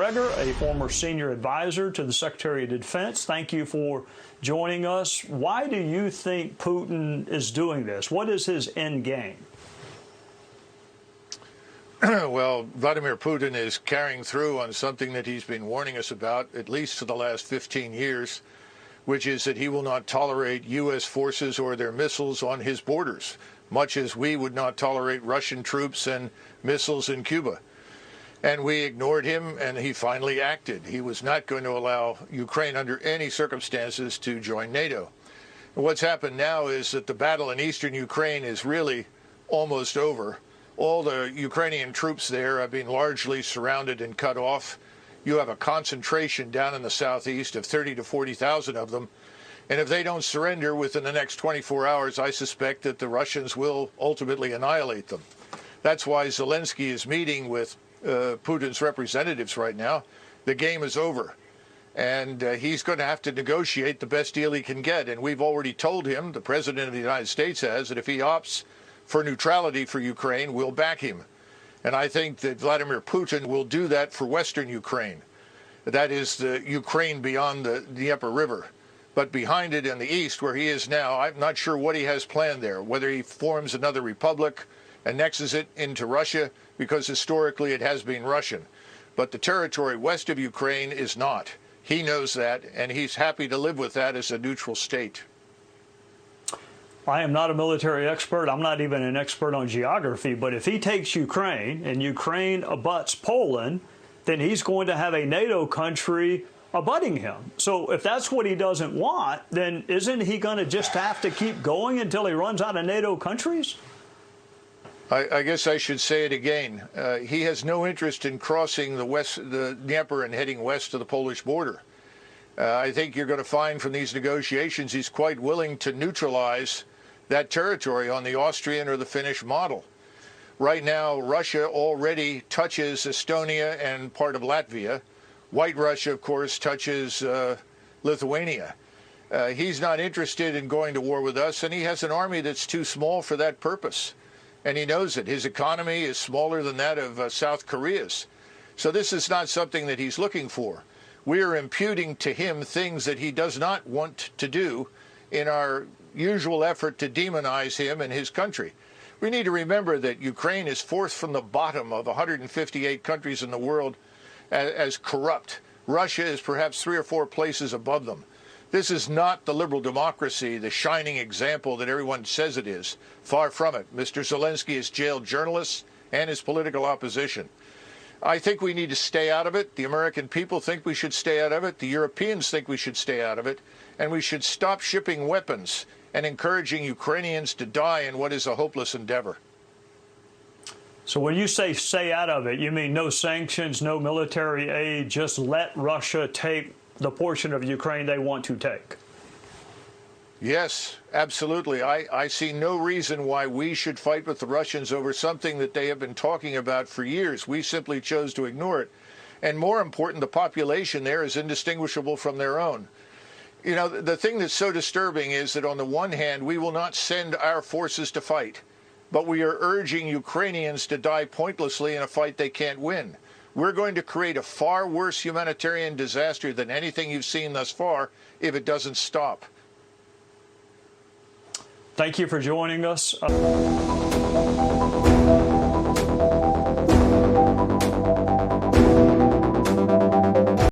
McGregor, a former senior advisor to the Secretary of Defense. Thank you for joining us. Why do you think Putin is doing this? What is his end game? Well, Vladimir Putin is carrying through on something that he's been warning us about, at least for the last 15 years, which is that he will not tolerate U.S. forces or their missiles on his borders, much as we would not tolerate Russian troops and missiles in Cuba. And we ignored him, and he finally acted. He was not going to allow Ukraine under any circumstances to join NATO. And what's happened now is that the battle in eastern Ukraine is really almost over. All the Ukrainian troops there have been largely surrounded and cut off. You have a concentration down in the southeast of 30 to 40,000 of them. And if they don't surrender within the next 24 hours, I suspect that the Russians will ultimately annihilate them. That's why Zelensky is meeting with Putin's representatives right now. The game is over. And he's going to have to negotiate the best deal he can get. And we've already told him, the President of the United States has, that if he opts for neutrality for Ukraine, we'll back him. And I think that Vladimir Putin will do that for Western Ukraine. That is the Ukraine beyond the Dnieper River. But behind it in the east, where he is now, I'm not sure what he has planned there, whether he forms another republic, annexes it into Russia, because historically it has been Russian. But the territory west of Ukraine is not. He knows that, and he's happy to live with that as a neutral state. I am not a military expert. I'm not even an expert on geography. But if he takes Ukraine and Ukraine abuts Poland, then he's going to have a NATO country abutting him. So if that's what he doesn't want, then isn't he going to just have to keep going until he runs out of NATO countries? I guess I should say it again. He has no interest in crossing the Dnieper and heading west to the Polish border. I think you're going to find from these negotiations he's quite willing to neutralize that territory on the Austrian or the Finnish model. Right now, Russia already touches Estonia and part of Latvia. White Russia, of course, touches Lithuania. He's not interested in going to war with us, and he has an army that's too small for that purpose. And he knows it. His economy is smaller than that of South Korea's. So this is not something that he's looking for. We are imputing to him things that he does not want to do in our usual effort to demonize him and his country. We need to remember that Ukraine is fourth from the bottom of 158 countries in the world as corrupt. Russia is perhaps 3 or 4 places above them. This is not the liberal democracy, the shining example that everyone says it is. Far from it. Mr. Zelensky has jailed journalists and his political opposition. I think we need to stay out of it. The American people think we should stay out of it. The Europeans think we should stay out of it. And we should stop shipping weapons and encouraging Ukrainians to die in what is a hopeless endeavor. So when you say stay out of it, you mean no sanctions, no military aid, just let Russia take the portion of Ukraine they want to take? Yes, absolutely. I see no reason why we should fight with the Russians over something that they have been talking about for years. We simply chose to ignore it. And more important, the population there is indistinguishable from their own. You know, the thing that's so disturbing is that on the one hand, we will not send our forces to fight, but we are urging Ukrainians to die pointlessly in a fight they can't win. We're going to create a far worse humanitarian disaster than anything you've seen thus far if it doesn't stop. Thank you for joining us.